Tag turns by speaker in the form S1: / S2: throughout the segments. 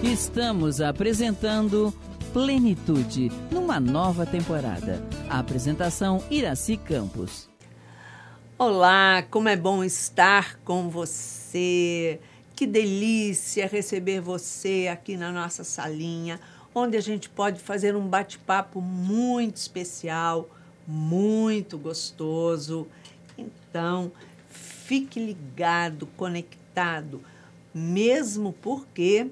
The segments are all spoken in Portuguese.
S1: Estamos apresentando Plenitude, numa nova temporada. A apresentação Iraci Campos.
S2: Olá, como é bom estar com você. Que delícia receber você aqui na nossa salinha, onde a gente pode fazer um bate-papo muito especial, muito gostoso. Então, fique ligado, conectado, mesmo porque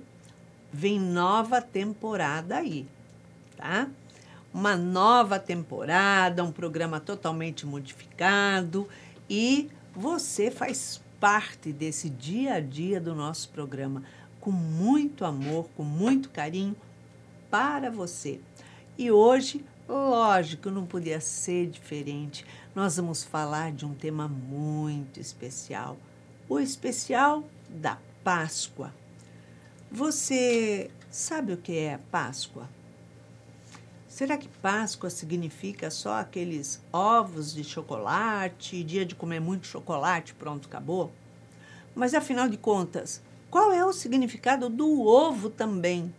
S2: vem nova temporada aí, tá? Uma nova temporada, um programa totalmente modificado e você faz parte desse dia a dia do nosso programa com muito amor, com muito carinho para você. E hoje, lógico, não podia ser diferente. Nós vamos falar de um tema muito especial, o especial da Páscoa. Você sabe o que é Páscoa? Será que Páscoa significa só aqueles ovos de chocolate, dia de comer muito chocolate, pronto, acabou? Mas, afinal de contas, qual é o significado do ovo também?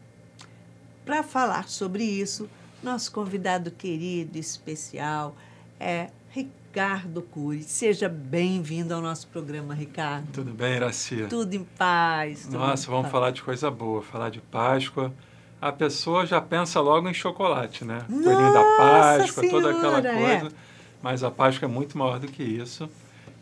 S2: Para falar sobre isso, nosso convidado querido e especial é Ricardo Cury. Seja bem-vindo ao nosso programa, Ricardo.
S3: Tudo bem, Iraci?
S2: Tudo em paz.
S3: Nossa, vamos falar de coisa boa, falar de Páscoa. A pessoa já pensa logo em chocolate, né? Coelhinho da Páscoa, toda aquela coisa. Mas a Páscoa é muito maior do que isso.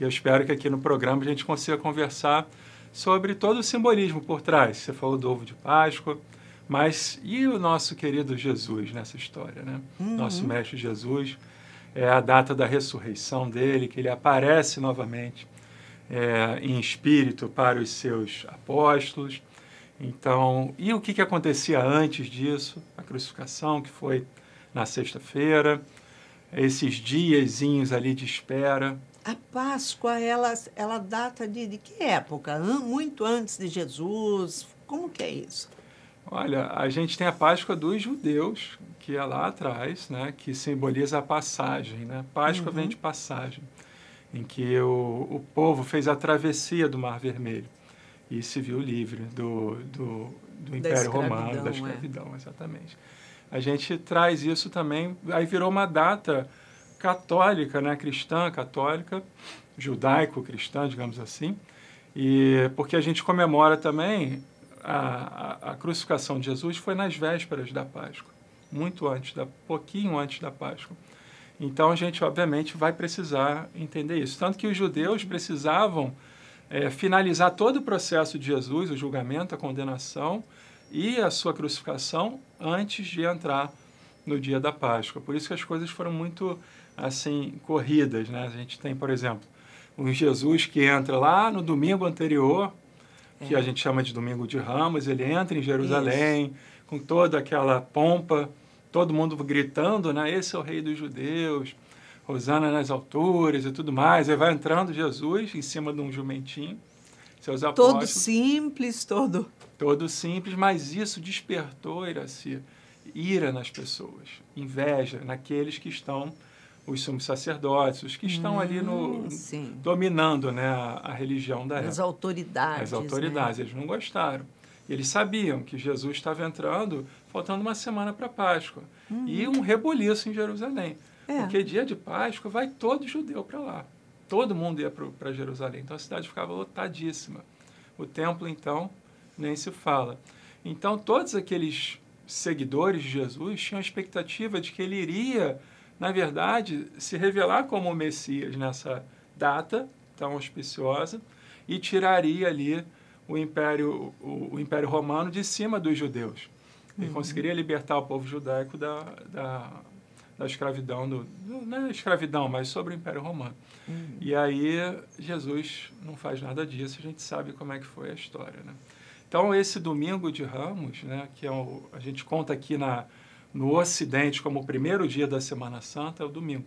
S3: E eu espero que aqui no programa a gente consiga conversar sobre todo o simbolismo por trás. Você falou do ovo de Páscoa, mas e o nosso querido Jesus nessa história, né? Nosso mestre Jesus. É a data da ressurreição dele, que ele aparece novamente em espírito para os seus apóstolos. Então, e o que acontecia antes disso? A crucificação, que foi na sexta-feira, esses diazinhos ali de espera.
S2: A Páscoa, ela data de que época? Muito antes de Jesus? Como que é isso?
S3: Olha, a gente tem a Páscoa dos judeus, que é lá atrás, né, que simboliza a passagem, né? Páscoa vem de passagem, em que o povo fez a travessia do Mar Vermelho e se viu livre do Império Romano, da escravidão, exatamente. A gente traz isso também, aí virou uma data católica, né, cristã, católica, judaico-cristã, digamos assim, e porque a gente comemora também a crucificação de Jesus foi nas vésperas da Páscoa, pouquinho antes da Páscoa. Então, a gente, obviamente, vai precisar entender isso. Tanto que os judeus precisavam finalizar todo o processo de Jesus, o julgamento, a condenação e a sua crucificação antes de entrar no dia da Páscoa. Por isso que as coisas foram muito, assim, corridas, né? A gente tem, por exemplo, um Jesus que entra lá no domingo anterior, que a gente chama de Domingo de Ramos, ele entra em Jerusalém com toda aquela pompa, todo mundo gritando, né? Esse é o rei dos judeus, Hosana nas alturas e tudo mais. Aí vai entrando Jesus em cima de um jumentinho, seus apóstolos.
S2: Todo simples,
S3: Todo simples, mas isso despertou, Iraci, ira nas pessoas, inveja naqueles que estão, os sumos sacerdotes, os que estão ali dominando, né, a religião da época.
S2: As autoridades.
S3: As autoridades, né? Eles não gostaram. Eles sabiam que Jesus estava entrando, faltando uma semana para a Páscoa. E um rebuliço em Jerusalém. Porque dia de Páscoa vai todo judeu para lá. Todo mundo ia para Jerusalém. Então a cidade ficava lotadíssima. O templo, então, nem se fala. Então todos aqueles seguidores de Jesus tinham a expectativa de que ele iria, na verdade, se revelar como o Messias nessa data tão auspiciosa e tiraria ali o Império Romano de cima dos judeus. Ele conseguiria libertar o povo judaico da escravidão, não é escravidão, mas sobre o Império Romano. E aí Jesus não faz nada disso, a gente sabe como é que foi a história, né? Então, esse Domingo de Ramos, né, que a gente conta aqui no Ocidente como o primeiro dia da Semana Santa, é o domingo.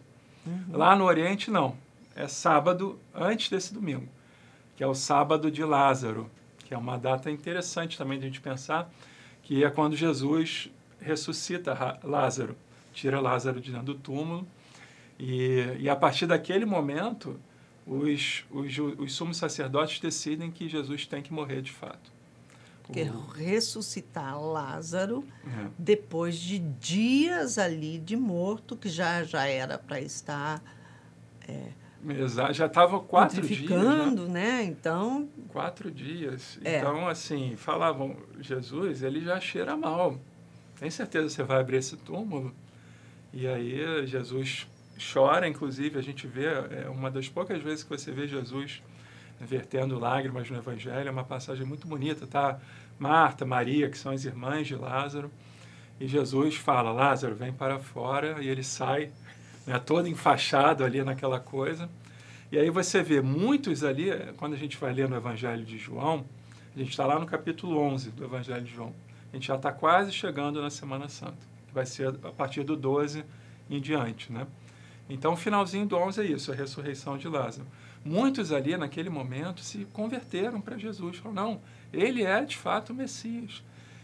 S3: Lá no Oriente, não. É sábado antes desse domingo, que é o sábado de Lázaro, que é uma data interessante também de a gente pensar, que é quando Jesus ressuscita Lázaro, tira Lázaro de dentro do túmulo, e a partir daquele momento, os sumos sacerdotes decidem que Jesus tem que morrer de fato.
S2: Porque ressuscitar Lázaro, depois de dias ali de morto, que já era para estar...
S3: já estava 4 dias,
S2: né? Então...
S3: 4 dias. Então, assim, falavam, Jesus, ele já cheira mal. Tem certeza que você vai abrir esse túmulo? E aí Jesus chora, inclusive, a gente vê, uma das poucas vezes que você vê Jesus vertendo lágrimas no Evangelho, é uma passagem muito bonita, tá? Marta, Maria, que são as irmãs de Lázaro, e Jesus fala, Lázaro, vem para fora, e ele sai, né, todo enfaixado ali naquela coisa. E aí você vê muitos ali, quando a gente vai ler no Evangelho de João, a gente está lá no capítulo 11 do Evangelho de João, a gente já está quase chegando na Semana Santa, que vai ser a partir do 12 em diante, né? Então, o finalzinho do 11 é isso, a ressurreição de Lázaro. Muitos ali, naquele momento, se converteram para Jesus. Falaram, não, ele é, de fato, o Messias.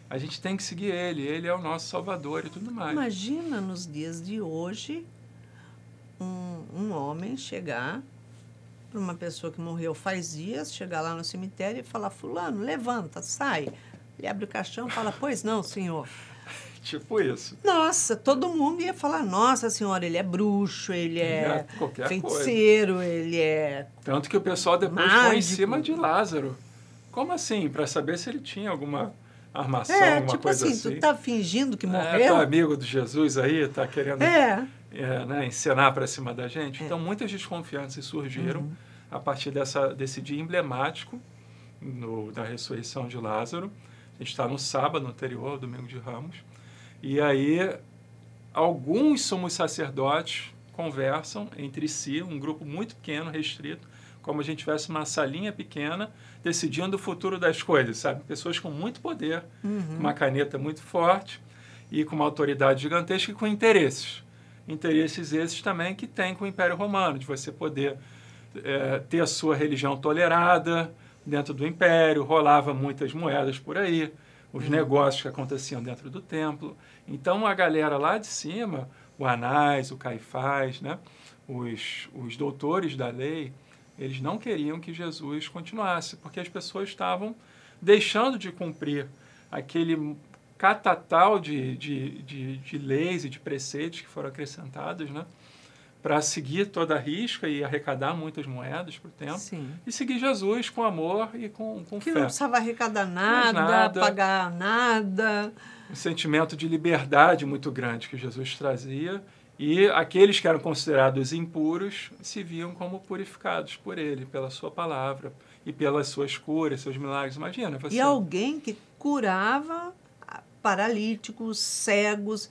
S3: A gente tem que seguir ele é o nosso Salvador e tudo mais.
S2: Imagina, nos dias de hoje, um homem chegar para uma pessoa que morreu faz dias, chegar lá no cemitério e falar, fulano, levanta, sai. Ele abre o caixão e fala, pois não, senhor.
S3: Tipo isso.
S2: Nossa, todo mundo ia falar, nossa senhora, ele é bruxo, ele é feiticeiro, coisa. Ele é
S3: Tanto que o pessoal depois
S2: mágico.
S3: Foi em cima de Lázaro. Como assim? Para saber se ele tinha alguma armação, alguma
S2: tipo
S3: coisa assim.
S2: tu tá fingindo que morreu?
S3: Tá amigo do Jesus aí, tá querendo né, encenar para cima da gente. Então, muitas desconfianças surgiram a partir desse dia emblemático da ressurreição de Lázaro. A gente está no sábado anterior, domingo de Ramos. E aí, alguns sumos sacerdotes conversam entre si, um grupo muito pequeno, restrito, como a gente tivesse uma salinha pequena, decidindo o futuro das coisas, sabe? Pessoas com muito poder, com uma caneta muito forte e com uma autoridade gigantesca e com interesses. Interesses esses também que tem com o Império Romano, de você poder ter a sua religião tolerada dentro do Império, rolava muitas moedas por aí, os negócios que aconteciam dentro do templo. Então, a galera lá de cima, o Anás, o Caifás, né, os doutores da lei, eles não queriam que Jesus continuasse, porque as pessoas estavam deixando de cumprir aquele catatal de leis e de preceitos que foram acrescentados, né, para seguir toda a risca e arrecadar muitas moedas para o templo.
S2: Sim.
S3: E seguir Jesus com amor e com fé.
S2: Que não precisava arrecadar nada, pagar nada.
S3: Um sentimento de liberdade muito grande que Jesus trazia, e aqueles que eram considerados impuros se viam como purificados por ele, pela sua palavra e pelas suas curas, seus milagres. Imagina você.
S2: E alguém que curava paralíticos, cegos,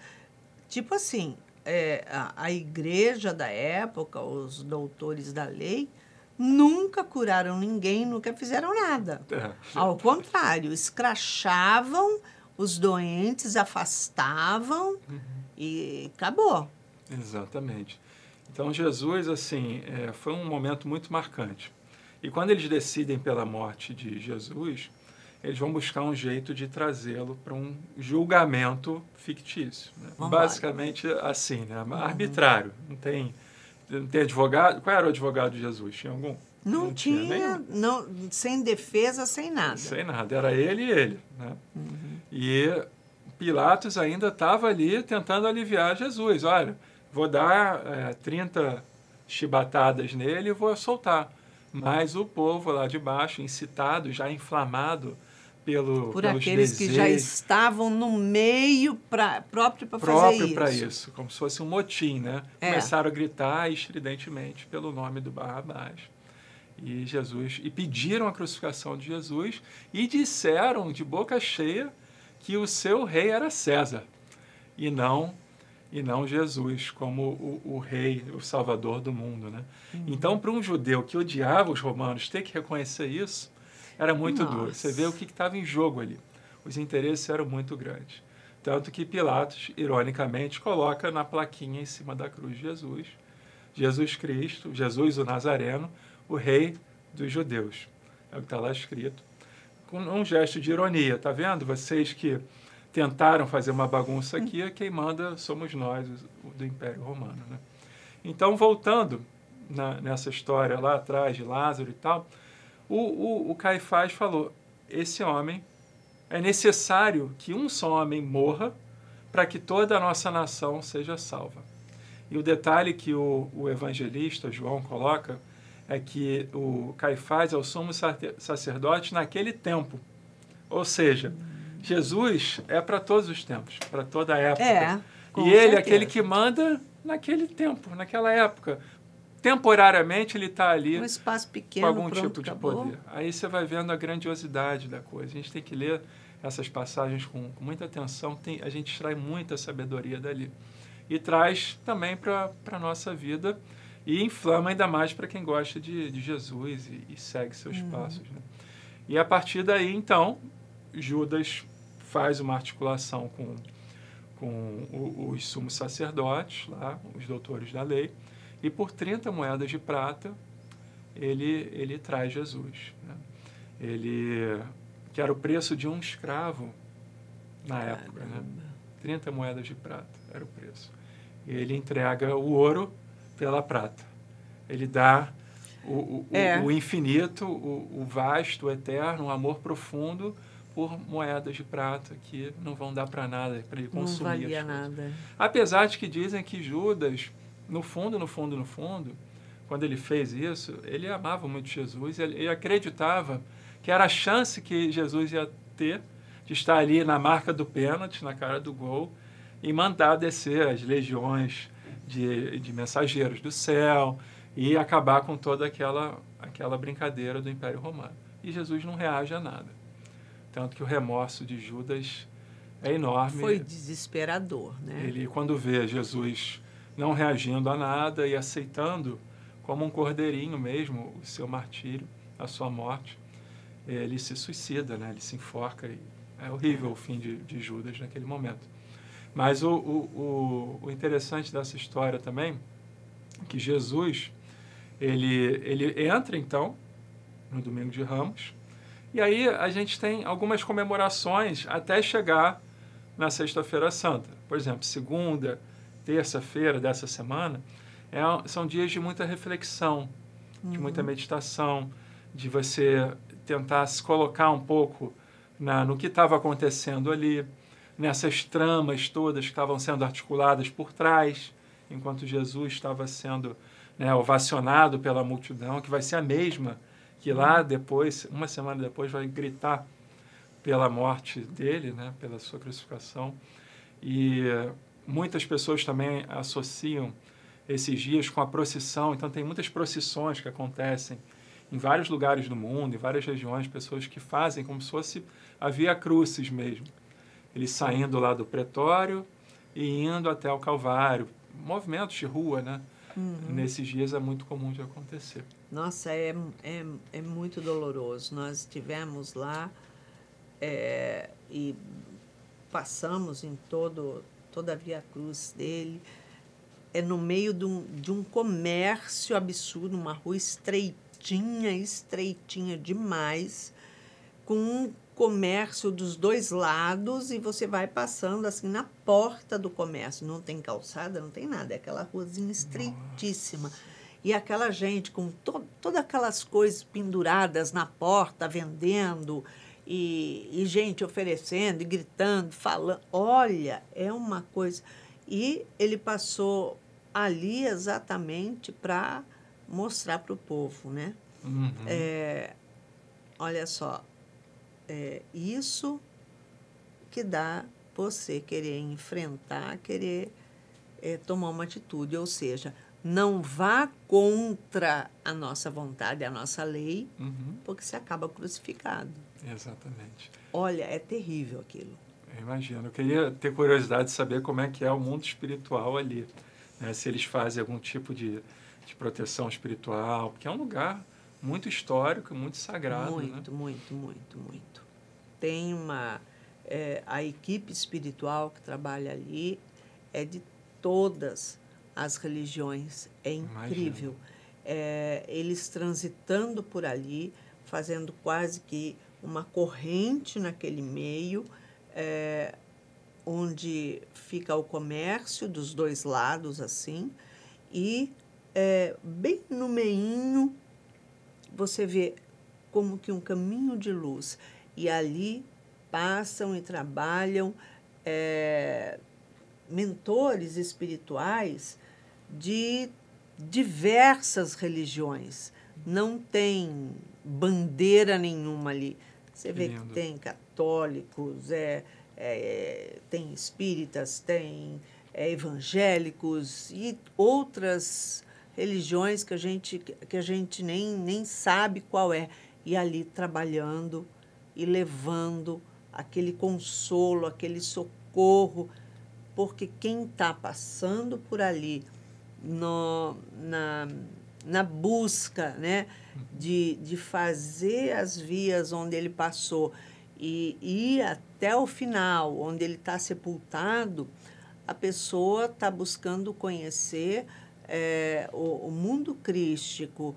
S2: tipo assim... a igreja da época, os doutores da lei, nunca curaram ninguém, nunca fizeram nada. Ao contrário, escrachavam os doentes, afastavam e acabou.
S3: Exatamente. Então, Jesus, assim, foi um momento muito marcante. E quando eles decidem pela morte de Jesus, eles vão buscar um jeito de trazê-lo para um julgamento fictício. Né? Basicamente assim, né? Arbitrário. Não tem advogado. Qual era o advogado de Jesus? Tinha algum?
S2: Não tinha não, sem defesa, sem nada.
S3: Sem nada. Era ele e ele. Né? E Pilatos ainda estava ali tentando aliviar Jesus. Olha, vou dar 30 chibatadas nele e vou soltar. Mas o povo lá de baixo, incitado, já inflamado
S2: por aqueles desejos, que já estavam no meio próprio para fazer isso.
S3: Próprio para isso, como se fosse um motim, né? Começaram a gritar estridentemente pelo nome do Barrabás. E pediram a crucificação de Jesus e disseram de boca cheia que o seu rei era César e não Jesus como o rei, o salvador do mundo, né? Então, para um judeu que odiava os romanos, ter que reconhecer isso era muito duro. Você vê o que estava em jogo ali. Os interesses eram muito grandes. Tanto que Pilatos, ironicamente, coloca na plaquinha em cima da cruz Jesus Cristo, Jesus o Nazareno, o rei dos judeus. É o que está lá escrito. Com um gesto de ironia. Tá vendo? Vocês que tentaram fazer uma bagunça aqui, quem manda somos nós, do Império Romano. Né? Então, voltando nessa história lá atrás de Lázaro e tal, o Caifás falou, esse homem é necessário que um só homem morra para que toda a nossa nação seja salva. E o detalhe que o evangelista João coloca é que o Caifás é o sumo sacerdote naquele tempo. Ou seja, Jesus é para todos os tempos, para toda a época. E ele é aquele que manda naquele tempo, naquela época. Temporariamente ele está ali
S2: um espaço pequeno,
S3: com algum
S2: pronto,
S3: tipo de
S2: acabou.
S3: poder. Aí você vai vendo a grandiosidade da coisa. A gente tem que ler essas passagens com muita atenção, a gente extrai muita sabedoria dali. E traz também para a nossa vida e inflama ainda mais para quem gosta de Jesus e segue seus passos. Né? E a partir daí, então, Judas faz uma articulação com os sumos sacerdotes, lá, os doutores da lei, e por 30 moedas de prata ele traz Jesus. Né? Que era o preço de um escravo na época. Né? 30 moedas de prata era o preço. E ele entrega o ouro pela prata. Ele dá o infinito, o vasto, o eterno, o amor profundo por moedas de prata que não vão dar para nada, para ele consumir.
S2: Não valia nada.
S3: Apesar de que dizem que Judas, no fundo, quando ele fez isso, ele amava muito Jesus, ele acreditava que era a chance que Jesus ia ter de estar ali na marca do pênalti, na cara do gol, e mandar descer as legiões de mensageiros do céu e acabar com toda aquela brincadeira do Império Romano. E Jesus não reage a nada. Tanto que o remorso de Judas é enorme.
S2: Foi desesperador, né?
S3: Ele, quando vê Jesus não reagindo a nada e aceitando como um cordeirinho mesmo o seu martírio, a sua morte, ele se suicida, né? Ele se enforca. E é horrível o fim de Judas naquele momento. Mas o interessante dessa história também é que Jesus, ele entra, então, no Domingo de Ramos, e aí a gente tem algumas comemorações até chegar na Sexta-feira Santa. Por exemplo, segunda, terça-feira dessa semana, são dias de muita reflexão, de muita meditação, de você tentar se colocar um pouco no que estava acontecendo ali, nessas tramas todas que estavam sendo articuladas por trás, enquanto Jesus estava sendo ovacionado pela multidão, que vai ser a mesma que lá depois, uma semana depois, vai gritar pela morte dele, né, pela sua crucificação. E muitas pessoas também associam esses dias com a procissão. Então, tem muitas procissões que acontecem em vários lugares do mundo, em várias regiões, pessoas que fazem como se fosse a Via Crucis mesmo. Eles saindo lá do pretório e indo até o Calvário. Movimentos de rua, né? Nesses dias é muito comum de acontecer.
S2: Nossa, é muito doloroso. Nós estivemos lá e passamos em toda a Via Cruz dele. É no meio de um comércio absurdo, uma rua estreitinha demais, com um comércio dos dois lados, e você vai passando assim na porta do comércio. Não tem calçada, não tem nada, é aquela ruazinha estreitíssima. Nossa. E aquela gente com todas aquelas coisas penduradas na porta, vendendo, e gente oferecendo, e gritando, falando. Olha, é uma coisa... E ele passou ali exatamente para mostrar para o povo, né? Olha só, isso que dá você querer enfrentar, querer tomar uma atitude, ou seja, não vá contra a nossa vontade, a nossa lei, porque você acaba crucificado.
S3: Exatamente.
S2: Olha, é terrível aquilo.
S3: Eu imagino. Eu queria ter curiosidade de saber como é que é o mundo espiritual ali, né? Se eles fazem algum tipo de proteção espiritual, porque é um lugar muito histórico, muito sagrado.
S2: Muito, né? muito. Tem a equipe espiritual que trabalha ali é de todas as religiões. É incrível. Eles transitando por ali, fazendo quase que uma corrente naquele meio, onde fica o comércio dos dois lados, assim, e bem no meinho você vê como que um caminho de luz, e ali passam e trabalham mentores espirituais de diversas religiões. Não tem bandeira nenhuma ali. Você vê que tem católicos, tem espíritas, tem evangélicos e outras religiões que a gente nem sabe qual é. E ali trabalhando e levando aquele consolo, aquele socorro, porque quem está passando por ali na busca, né, de fazer as vias onde ele passou e ir até o final, onde ele está sepultado, a pessoa está buscando conhecer o mundo crístico,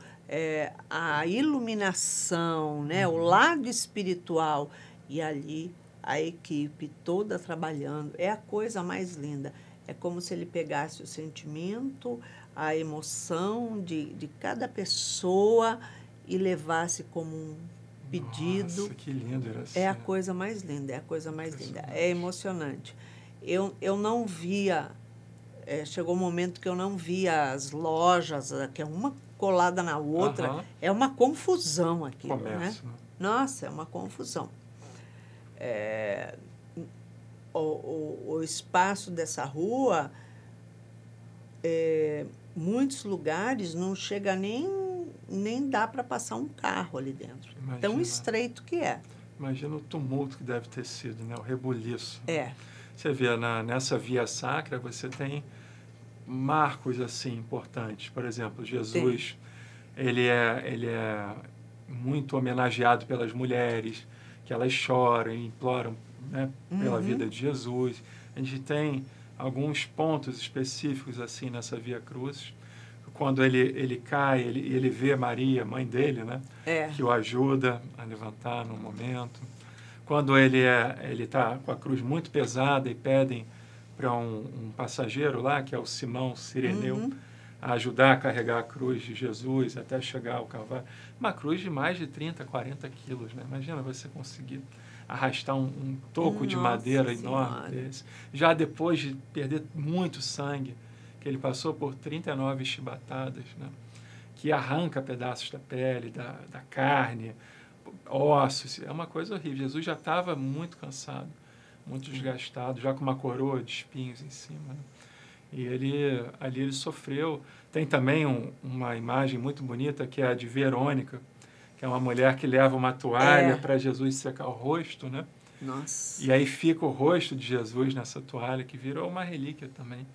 S2: a iluminação, né, o lado espiritual. E ali a equipe toda trabalhando. É a coisa mais linda. É como se ele pegasse o sentimento, a emoção de cada pessoa e levasse como um pedido.
S3: Nossa, que lindo era assim.
S2: É a coisa mais linda, é a coisa mais linda. É emocionante. Eu não via... chegou um momento que eu não via as lojas, que é uma colada na outra. É uma confusão aquilo,
S3: comércio,
S2: né? Nossa, é uma confusão. O espaço dessa rua, muitos lugares não chega nem dá para passar um carro ali dentro. Imagina, tão estreito que é.
S3: Imagina o tumulto que deve ter sido, né? O rebuliço.
S2: É.
S3: Você vê, nessa via sacra, você tem marcos assim importantes. Por exemplo, Jesus, ele é muito homenageado pelas mulheres, que elas choram e imploram, né, pela vida de Jesus. A gente tem alguns pontos específicos assim nessa Via Crucis. Quando ele cai, ele vê Maria, mãe dele, né, que o ajuda a levantar no momento. Quando ele está com a cruz muito pesada e pedem para um passageiro lá, que é o Simão Cireneu, a ajudar a carregar a cruz de Jesus até chegar ao Calvário. Uma cruz de mais de 30, 40 quilos, né? Imagina você conseguir arrastar um toco de madeira enorme desse. Já depois de perder muito sangue, que ele passou por 39 chibatadas, né? Que arranca pedaços da pele, da carne, ossos. É uma coisa horrível. Jesus já estava muito cansado, muito desgastado, já com uma coroa de espinhos em cima, né? E ali ele sofreu. Tem também uma imagem muito bonita, que é a de Verônica, que é uma mulher que leva uma toalha para Jesus secar o rosto, né?
S2: Nossa.
S3: E aí fica o rosto de Jesus nessa toalha, que virou uma relíquia também.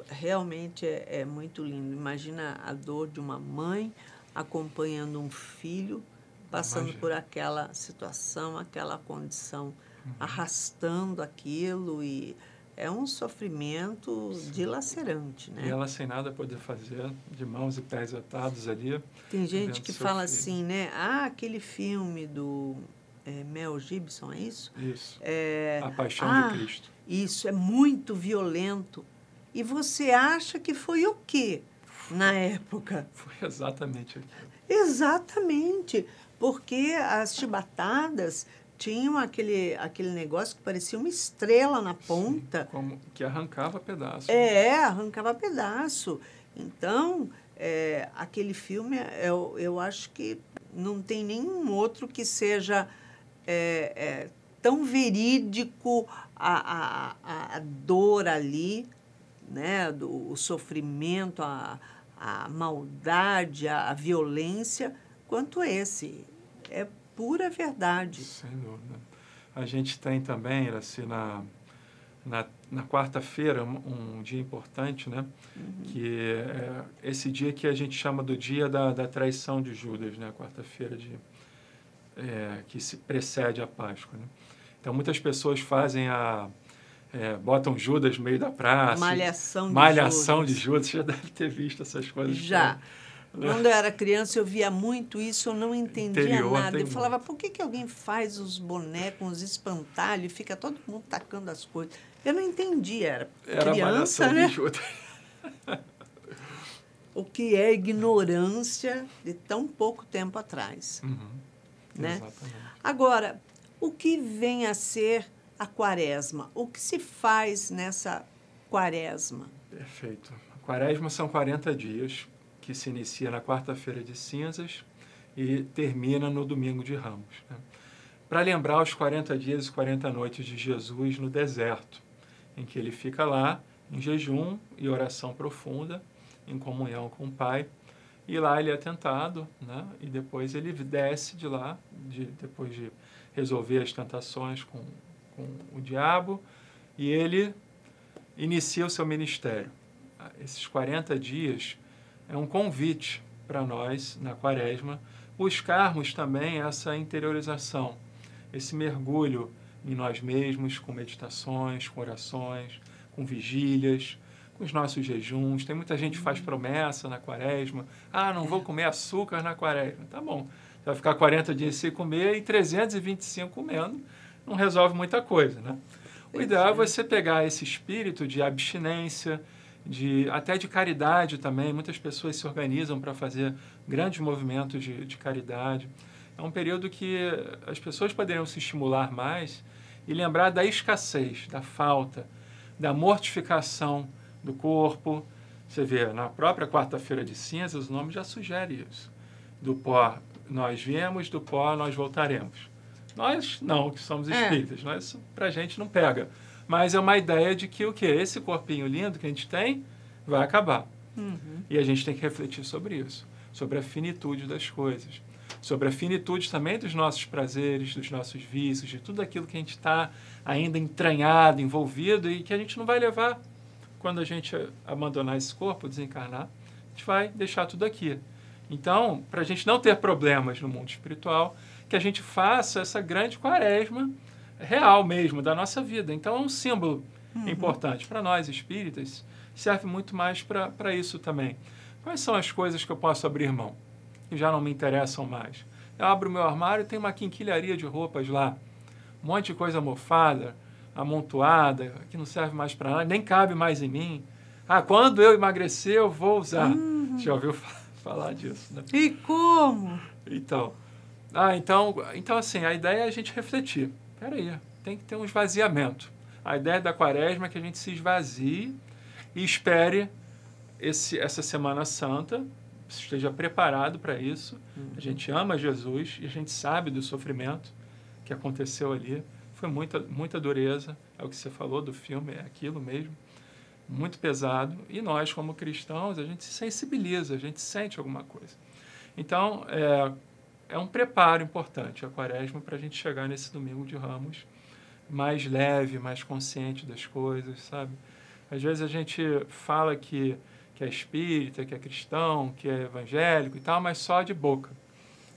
S2: Realmente é muito lindo. Imagina a dor de uma mãe acompanhando um filho, passando por aquela situação, aquela condição, arrastando aquilo, e é um sofrimento dilacerante, né?
S3: E ela sem nada poder fazer, de mãos e pés atados ali.
S2: Tem gente que fala assim, né? Aquele filme do Mel Gibson, é isso?
S3: Isso. A Paixão de Cristo.
S2: Isso, é muito violento. E você acha que foi o quê na época?
S3: Foi exatamente aquilo.
S2: Exatamente, porque as chibatadas tinham aquele negócio que parecia uma estrela na ponta.
S3: Sim, como que arrancava pedaço.
S2: Arrancava pedaço. Então, aquele filme, eu acho que não tem nenhum outro que seja tão verídico a dor ali, né? O sofrimento, a maldade, a violência, quanto esse. É pura verdade.
S3: Sem dúvida. A gente tem também, assim, na quarta-feira, um dia importante, né? Que é esse dia que a gente chama do dia da traição de Judas, né? Quarta-feira que se precede a Páscoa, né? Então, muitas pessoas fazem botam Judas no meio da praça. Malhação de Judas. Você já deve ter visto essas coisas.
S2: Já. Quando eu era criança, eu via muito isso, eu não entendia nada. Eu falava, por que alguém faz os bonecos, os espantalhos, e fica todo mundo tacando as coisas? Eu não entendia, era criança, né?
S3: De Judas.
S2: O que é ignorância de tão pouco tempo atrás.
S3: Né? Exatamente.
S2: Agora, O que vem a ser a quaresma? O que se faz nessa quaresma?
S3: Perfeito. A quaresma são 40 dias, que se inicia na quarta-feira de cinzas e termina no domingo de Ramos, né? Para lembrar os 40 dias e 40 noites de Jesus no deserto, em que ele fica lá em jejum e oração profunda, em comunhão com o Pai, e lá ele é tentado, né? E depois ele desce de lá, depois de resolver as tentações com o diabo, e ele inicia o seu ministério. Esses 40 dias é um convite para nós, na quaresma, buscarmos também essa interiorização, esse mergulho em nós mesmos, com meditações, com orações, com vigílias, com os nossos jejuns. Tem muita gente que faz promessa na quaresma. Ah, não vou comer açúcar na quaresma. Tá bom, você vai ficar 40 dias sem comer e 325 comendo. Não resolve muita coisa, né? O ideal é você pegar esse espírito de abstinência, até de caridade também. Muitas pessoas se organizam para fazer grandes movimentos de caridade. É um período que as pessoas poderiam se estimular mais e lembrar da escassez, da falta, da mortificação do corpo. Você vê, na própria quarta-feira de cinzas, o nome já sugere isso. Do pó nós viemos, do pó nós voltaremos. Nós não, que somos espíritas, nós, pra gente não pega. Mas é uma ideia de que o quê? Esse corpinho lindo que a gente tem vai acabar. E a gente tem que refletir sobre isso, sobre a finitude das coisas, sobre a finitude também dos nossos prazeres, dos nossos vícios, de tudo aquilo que a gente está ainda entranhado, envolvido e que a gente não vai levar quando a gente abandonar esse corpo, desencarnar, a gente vai deixar tudo aqui. Então, para a gente não ter problemas no mundo espiritual, que a gente faça essa grande quaresma real mesmo da nossa vida. Então, é um símbolo importante para nós espíritas, serve muito mais para isso também. Quais são as coisas que eu posso abrir mão, que já não me interessam mais? Eu abro o meu armário e tem uma quinquilharia de roupas lá, um monte de coisa mofada, amontoada, que não serve mais para nada, nem cabe mais em mim. Ah, quando eu emagrecer, eu vou usar. Já ouviu falar disso, né?
S2: E como?
S3: Então, assim, a ideia é a gente refletir. Peraí, tem que ter um esvaziamento. A ideia da quaresma é que a gente se esvazie e espere essa Semana Santa, esteja preparado para isso. A gente ama Jesus e a gente sabe do sofrimento que aconteceu ali. Foi muita dureza, é o que você falou do filme, é aquilo mesmo, muito pesado. E nós, como cristãos, a gente se sensibiliza, a gente sente alguma coisa. Então, é um preparo importante a quaresma para a gente chegar nesse domingo de Ramos mais leve, mais consciente das coisas, sabe? Às vezes a gente fala que é espírita, que é cristão, que é evangélico e tal, mas só de boca.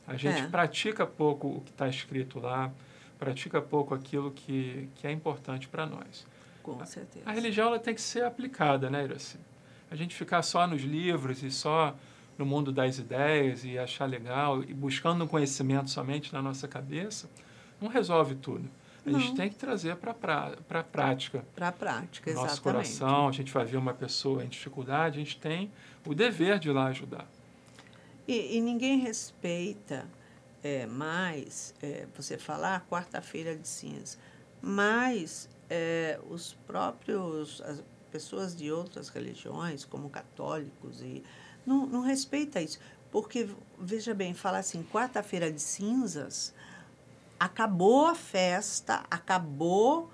S3: A gente pratica pouco o que está escrito lá, pratica pouco aquilo que é importante para nós.
S2: Com certeza.
S3: A religião ela tem que ser aplicada, né, Iraci? A gente ficar só nos livros e só no mundo das ideias e achar legal e buscando um conhecimento somente na nossa cabeça, não resolve tudo. A gente tem que trazer para a prática.
S2: Para a prática,
S3: nosso
S2: exatamente.
S3: Coração, a gente vai ver uma pessoa em dificuldade, a gente tem o dever de ir lá ajudar.
S2: E ninguém respeita mais, você falar quarta-feira de cinza, mas os próprios, as pessoas de outras religiões, como católicos, não respeita isso. Porque, veja bem, fala assim, quarta-feira de cinzas, acabou a festa, acabou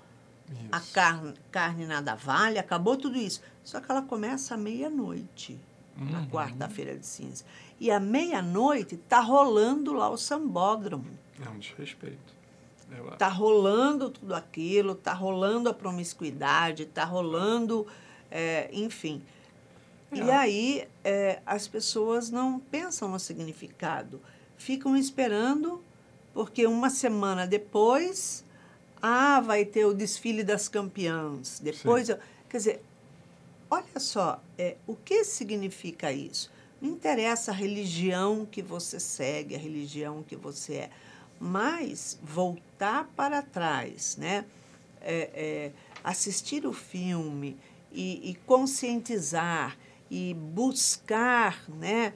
S2: isso. A carne nada vale, acabou tudo isso. Só que ela começa à meia-noite, na quarta-feira de cinza. E à meia-noite está rolando lá o sambódromo.
S3: É um desrespeito.
S2: Está rolando tudo aquilo, está rolando a promiscuidade, está rolando, enfim. E aí as pessoas não pensam no significado, ficam esperando, porque uma semana depois, vai ter o desfile das campeãs. Depois, quer dizer, olha só, o que significa isso? Não interessa a religião que você segue, a religião que você é, mas voltar para trás, né? Assistir o filme e conscientizar e buscar, né?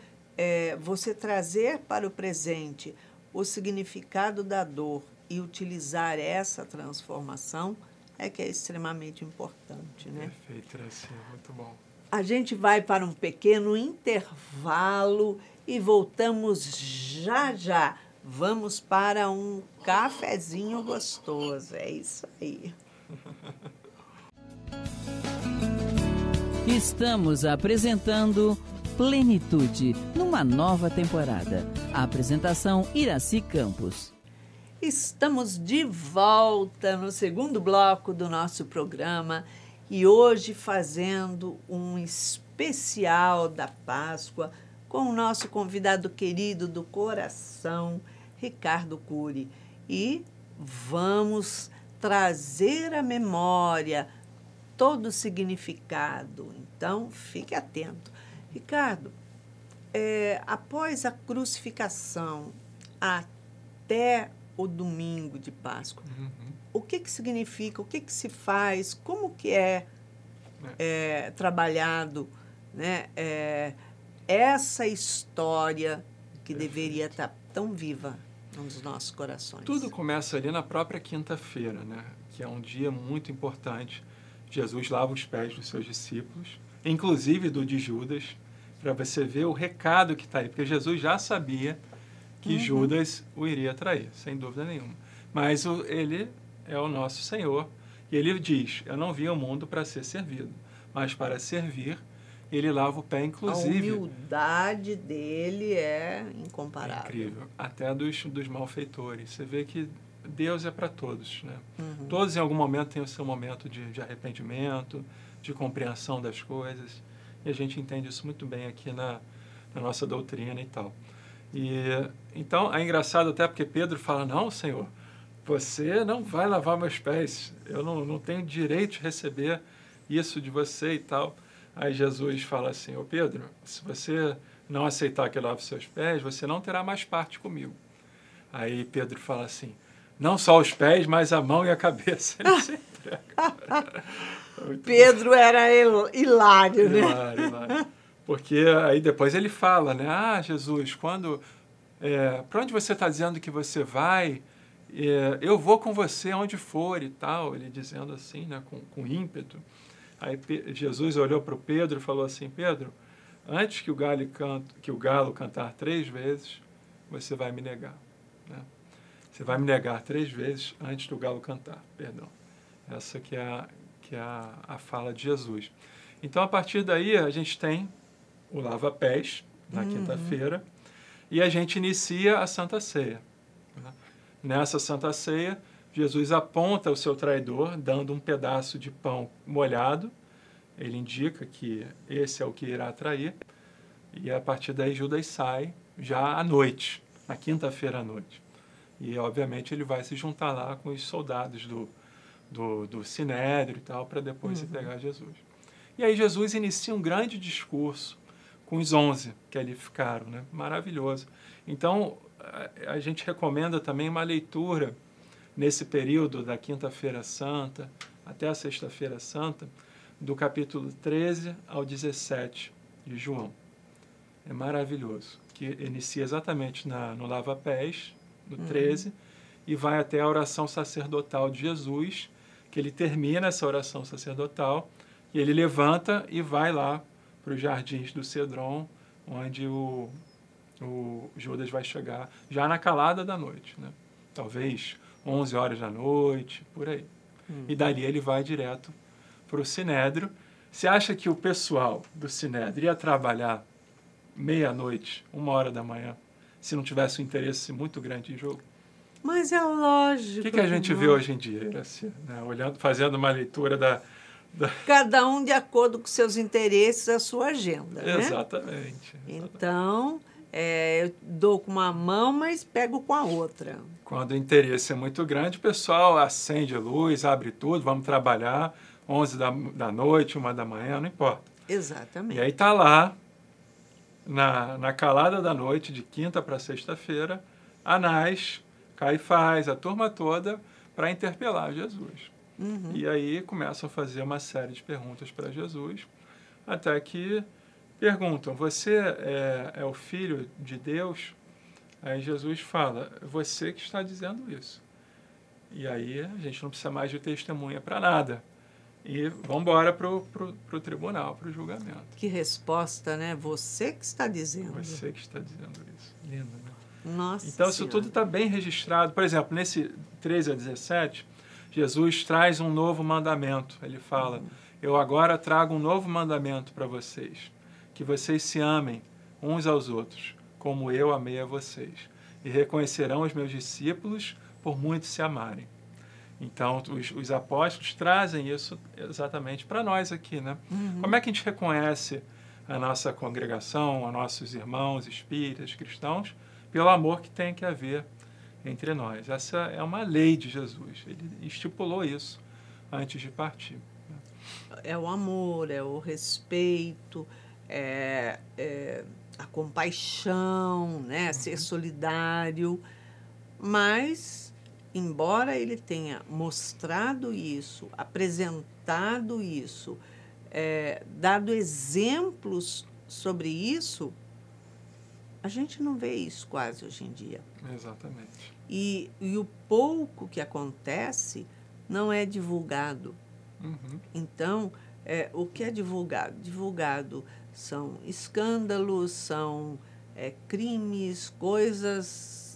S2: Você trazer para o presente o significado da dor, e utilizar essa transformação é que é extremamente importante, né?
S3: Perfeito, Iraci, muito bom.
S2: A gente vai para um pequeno intervalo e voltamos já já. Vamos para um cafezinho gostoso. É isso aí.
S1: Estamos apresentando Plenitude, numa nova temporada. A apresentação Iraci Campos.
S2: Estamos de volta no segundo bloco do nosso programa e hoje fazendo um especial da Páscoa com o nosso convidado querido do coração, Ricardo Cury. E vamos trazer à memória todo o significado. Então, fique atento. Ricardo, após a crucificação até o domingo de Páscoa, o que significa, o que se faz, como que é trabalhado, né, essa história que deveria estar tão viva nos nossos corações?
S3: Tudo começa ali na própria quinta-feira, né, que é um dia muito importante. Jesus lava os pés dos seus discípulos, inclusive do de Judas, para você ver o recado que está aí, porque Jesus já sabia que Judas o iria trair, sem dúvida nenhuma. Mas ele é o nosso Senhor, e ele diz, eu não vim ao mundo para ser servido, mas para servir. Ele lava o pé, inclusive.
S2: A humildade dele é incomparável.
S3: É incrível, até dos malfeitores. Você vê que Deus é para todos, né? Todos em algum momento têm o seu momento de arrependimento, de compreensão das coisas, e a gente entende isso muito bem aqui na nossa doutrina e tal. Então, é engraçado até porque Pedro fala, não, Senhor, você não vai lavar meus pés, eu não tenho direito de receber isso de você e tal. Aí Jesus fala assim, ô Pedro, se você não aceitar que eu lave seus pés, você não terá mais parte comigo. Aí Pedro fala assim, não só os pés, mas a mão e a cabeça. Ele se entrega.
S2: Pedro era hilário, né?
S3: Hilário. Porque aí depois ele fala, né? Ah, Jesus, para onde você está dizendo que você vai, eu vou com você onde for e tal. Ele dizendo assim, né? Com ímpeto. Aí Jesus olhou para o Pedro e falou assim, Pedro, antes que o galo cantar 3 vezes, você vai me negar. Né? Você vai me negar 3 vezes antes do galo cantar, perdão. Essa que é a fala de Jesus. Então, a partir daí, a gente tem o lava-pés, na quinta-feira, e a gente inicia a Santa Ceia. Né? Nessa Santa Ceia, Jesus aponta o seu traidor, dando um pedaço de pão molhado. Ele indica que esse é o que irá trair. E, a partir daí, Judas sai já à noite, na quinta-feira à noite. E, obviamente, ele vai se juntar lá com os soldados do Sinédrio e tal, para depois se pegar Jesus. E aí Jesus inicia um grande discurso com os 11 que ali ficaram, né? Maravilhoso. Então, a gente recomenda também uma leitura nesse período da Quinta-feira Santa até a Sexta-feira Santa, do capítulo 13 ao 17 de João. É maravilhoso, que inicia exatamente no lava-pés, no 13, e vai até a oração sacerdotal de Jesus, que ele termina essa oração sacerdotal, e ele levanta e vai lá para os jardins do Cedron, onde o Judas vai chegar já na calada da noite, né? Talvez 11 horas da noite, por aí. E dali ele vai direto para o Sinédrio. Você acha que o pessoal do Sinédrio ia trabalhar meia-noite, 1h da manhã, se não tivesse um interesse muito grande em jogo?
S2: Mas é lógico.
S3: O que a gente vê hoje em dia, assim, né? Olhando, fazendo uma leitura da...
S2: Cada um de acordo com seus interesses, a sua agenda, né?
S3: Exatamente.
S2: Então, eu dou com uma mão, mas pego com a outra.
S3: Quando o interesse é muito grande, o pessoal acende a luz, abre tudo, vamos trabalhar, 11 da noite, 1 da manhã, não importa.
S2: Exatamente.
S3: E aí está lá, na calada da noite, de quinta para sexta-feira, Anás, Caifás, a turma toda, para interpelar Jesus. E aí começam a fazer uma série de perguntas para Jesus, até que perguntam, você é o Filho de Deus? Aí Jesus fala, você que está dizendo isso. E aí a gente não precisa mais de testemunha para nada. E vamos embora para o tribunal, para o julgamento.
S2: Que resposta, né? Você que está dizendo.
S3: Você que está dizendo isso. Lindo, né?
S2: Nossa
S3: Então, isso
S2: Senhora.
S3: tudo está bem registrado. Por exemplo, nesse 13 a 17, Jesus traz um novo mandamento. Ele fala, eu agora trago um novo mandamento para vocês, que vocês se amem uns aos outros, como eu amei a vocês. E reconhecerão os meus discípulos por muito se amarem. Então, os apóstolos trazem isso exatamente para nós aqui, né? Como é que a gente reconhece a nossa congregação, a nossos irmãos espíritas, cristãos, pelo amor que tem que haver entre nós? Essa é uma lei de Jesus. Ele estipulou isso antes de partir.
S2: É o amor, é o respeito, é a compaixão, né? Ser solidário. Mas, embora ele tenha mostrado isso, apresentado isso, dado exemplos sobre isso, a gente não vê isso quase hoje em dia.
S3: Exatamente.
S2: E o pouco que acontece não é divulgado. Então, o que é divulgado? Divulgado são escândalos, são crimes, coisas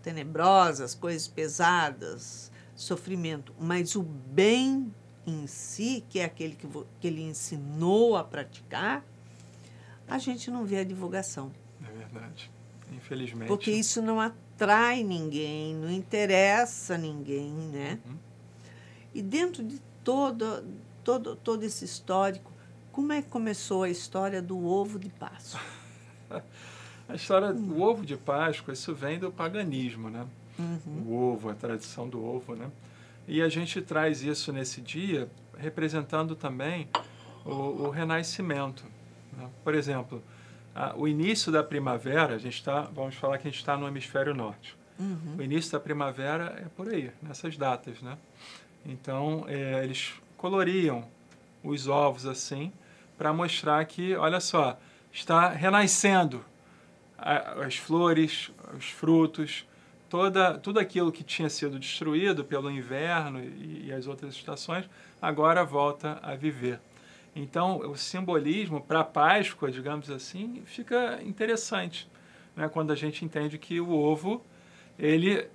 S2: tenebrosas, coisas pesadas, sofrimento. Mas o bem em si, que é aquele que ele ensinou a praticar, a gente não vê a divulgação.
S3: É verdade. Infelizmente.
S2: Porque isso não atrai ninguém, não interessa ninguém, né? E dentro de todo esse histórico, como é que começou a história do ovo de Páscoa?
S3: A história do ovo de Páscoa, isso vem do paganismo, né? O ovo, a tradição do ovo, né? E a gente traz isso nesse dia, representando também o renascimento, né? Por exemplo, o início da primavera, vamos falar que a gente está no hemisfério norte. O início da primavera é por aí, nessas datas, né? Então, eles coloriam os ovos assim, para mostrar que, olha só, está renascendo as flores, os frutos, tudo aquilo que tinha sido destruído pelo inverno e as outras estações, agora volta a viver. Então, o simbolismo para a Páscoa, digamos assim, fica interessante, né? Quando a gente entende que o ovo, ele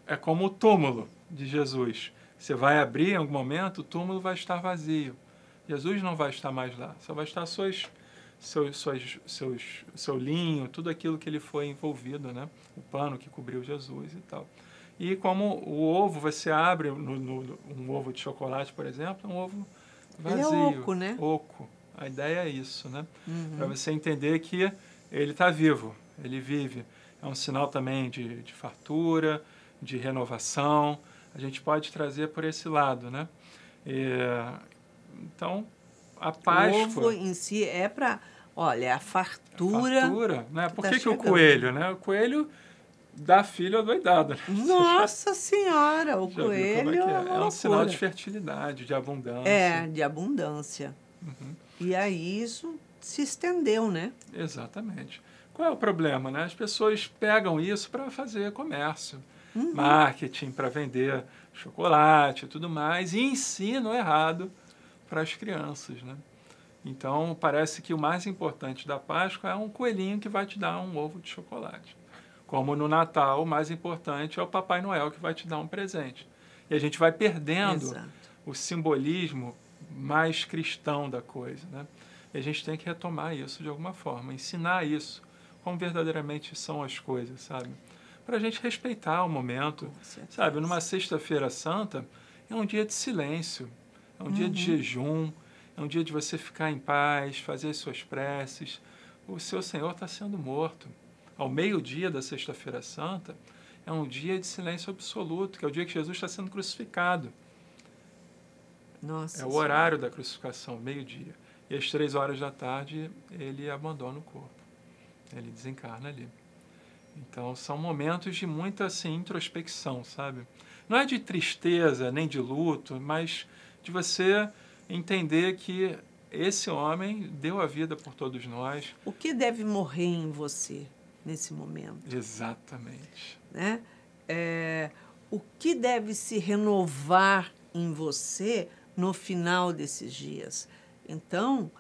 S3: é como o túmulo de Jesus. Você vai abrir em algum momento, o túmulo vai estar vazio. Jesus não vai estar mais lá, só vai estar seu linho, tudo aquilo que ele foi envolvido, né? O pano que cobriu Jesus e tal. E como o ovo, você abre um ovo de chocolate, por exemplo, é um ovo vazio.
S2: Ele é oco, né?
S3: Oco. A ideia é isso, né? Para você entender que ele está vivo, ele vive. É um sinal também de fartura, de renovação. A gente pode trazer por esse lado, né? Então, a Páscoa...
S2: O ovo em si é para... Olha, a fartura...
S3: Fartura, né? Por que
S2: chegando.
S3: o coelho, né? O coelho dá filho adoidado, né?
S2: Nossa Senhora, o
S3: Já viu
S2: coelho
S3: como é
S2: uma
S3: um sinal
S2: loucura.
S3: de fertilidade, de abundância.
S2: De abundância. E aí isso se estendeu, né?
S3: Exatamente. Qual é o problema, né? As pessoas pegam isso para fazer comércio, marketing, para vender chocolate e tudo mais, e ensinam errado para as crianças, né? Então, parece que o mais importante da Páscoa é um coelhinho que vai te dar um ovo de chocolate. Como no Natal, o mais importante é o Papai Noel que vai te dar um presente. E a gente vai perdendo o simbolismo mais cristão da coisa, né? E a gente tem que retomar isso de alguma forma, ensinar isso, como verdadeiramente são as coisas, sabe? Para a gente respeitar o momento, sabe? Numa sexta-feira santa, é um dia de silêncio, é um dia de jejum, é um dia de você ficar em paz, fazer as suas preces. O seu Senhor está sendo morto. Ao meio-dia da sexta-feira santa, é um dia de silêncio absoluto, que é o dia que Jesus está sendo crucificado.
S2: Nossa
S3: é o horário da crucificação, meio-dia. E às 3 horas da tarde, ele abandona o corpo. Ele desencarna ali. Então, são momentos de muita assim, introspecção, sabe? Não é de tristeza, nem de luto, mas de você entender que esse homem deu a vida por todos nós.
S2: O que deve morrer em você nesse momento?
S3: Exatamente.
S2: Né? o que deve se renovar em você no final desses dias. Então,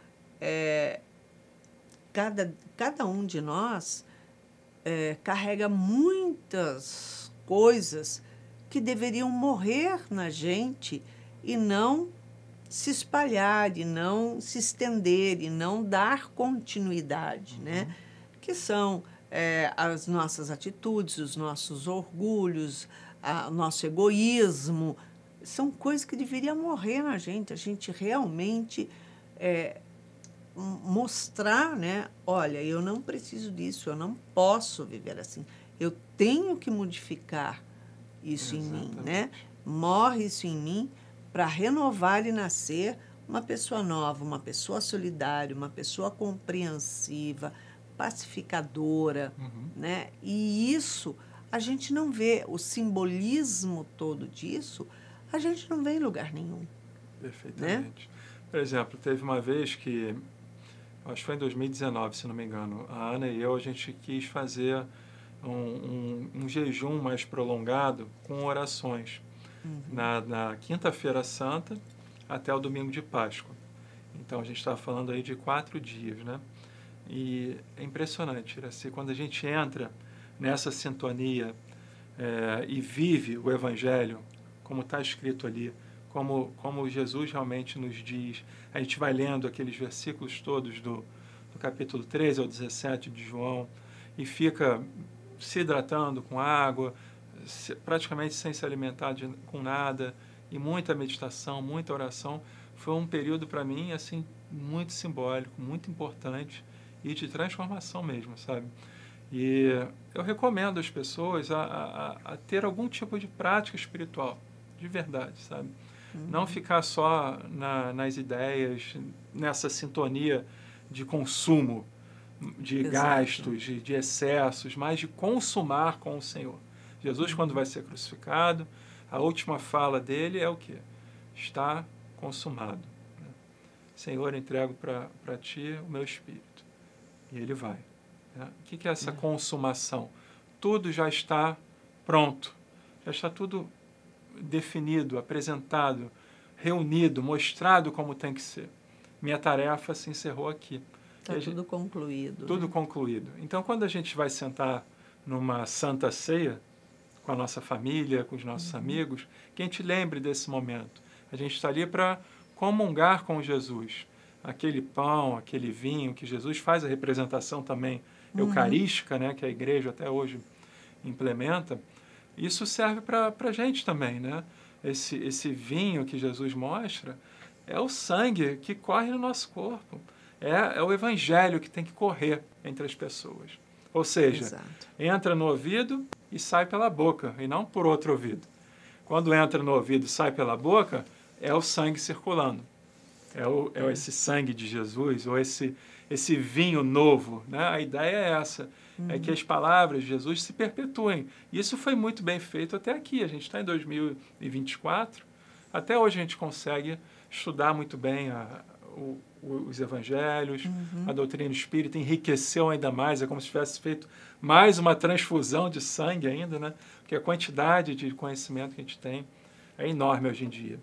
S2: cada um de nós carrega muitas coisas que deveriam morrer na gente e não se espalhar, e não se estender, e não dar continuidade, né? Que são as nossas atitudes, os nossos orgulhos, o nosso egoísmo. São coisas que deveriam morrer na gente. A gente realmente mostrar, né? Olha, eu não preciso disso, eu não posso viver assim. Eu tenho que modificar isso em mim, né? Morre isso em mim para renovar e nascer uma pessoa nova, uma pessoa solidária, uma pessoa compreensiva, pacificadora, né? E isso a gente não vê, o simbolismo todo disso, a gente não vê em lugar nenhum.
S3: Perfeitamente. Né? Por exemplo, teve uma vez que, acho que foi em 2019, se não me engano, a Ana e eu, a gente quis fazer um jejum mais prolongado com orações. Na Quinta-feira Santa até o domingo de Páscoa. Então, a gente estava falando aí de 4 dias, né? E é impressionante, assim, quando a gente entra nessa sintonia e vive o Evangelho, como está escrito ali, como Jesus realmente nos diz, a gente vai lendo aqueles versículos todos do capítulo 13 ao 17 de João e fica se hidratando com água, praticamente sem se alimentar com nada, e muita meditação, muita oração. Foi um período para mim assim muito simbólico, muito importante e de transformação mesmo, sabe? E eu recomendo às pessoas a ter algum tipo de prática espiritual, de verdade, sabe? Não ficar só nas ideias, nessa sintonia de consumo, de gastos, de excessos, mas de consumar com o Senhor. Jesus, quando vai ser crucificado, a última fala dele é o quê? Está consumado. Né? Senhor, entrego para ti o meu espírito. E ele vai. Né? O que é essa consumação? Tudo já está pronto. Já está tudo definido, apresentado, reunido, mostrado como tem que ser. Minha tarefa se encerrou aqui.
S2: Está tudo concluído.
S3: Tudo concluído. Então, quando a gente vai sentar numa Santa Ceia, com a nossa família, com os nossos amigos, que a gente lembre desse momento. A gente está ali para comungar com Jesus. Aquele pão, aquele vinho, que Jesus faz a representação também eucarística, né, que a igreja até hoje implementa, isso serve para a gente também. Né? Esse vinho que Jesus mostra é o sangue que corre no nosso corpo. É o evangelho que tem que correr entre as pessoas. Ou seja, entra no ouvido e sai pela boca, e não por outro ouvido. Quando entra no ouvido e sai pela boca, é o sangue circulando. É esse sangue de Jesus, ou esse vinho novo. Né? A ideia é essa, é que as palavras de Jesus se perpetuem. Isso foi muito bem feito até aqui. A gente está em 2024, até hoje a gente consegue estudar muito bem os evangelhos, a doutrina espírita enriqueceu ainda mais, é como se tivesse feito mais uma transfusão de sangue ainda, né? Porque a quantidade de conhecimento que a gente tem é enorme hoje em dia.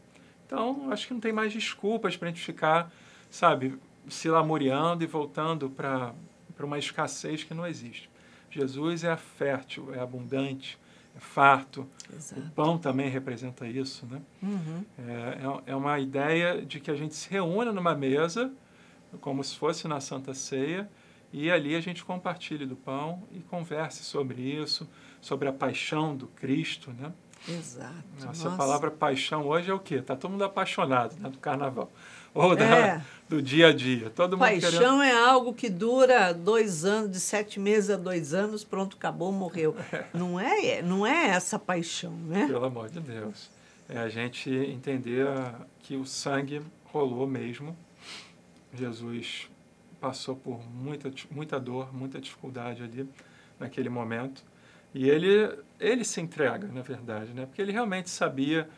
S3: Então, acho que não tem mais desculpas para a gente ficar, sabe, se lamuriando e voltando para uma escassez que não existe. Jesus é fértil, é abundante, é farto. Exato. O pão também representa isso, né? É uma ideia de que a gente se reúna numa mesa, como se fosse na Santa Ceia, e ali a gente compartilhe do pão e converse sobre isso, sobre a paixão do Cristo, né?
S2: Exato.
S3: Essa palavra paixão hoje é o quê? Está todo mundo apaixonado, né, do carnaval. Ou do dia a dia. Todo mundo
S2: paixão é algo que dura 2 anos, de 7 meses a 2 anos, pronto, acabou, morreu. Não é essa paixão, né?
S3: Pelo amor de Deus. É a gente entender que o sangue rolou mesmo. Jesus passou por muita dor, muita dificuldade ali, naquele momento. E ele se entrega, na verdade, né? Porque ele realmente sabia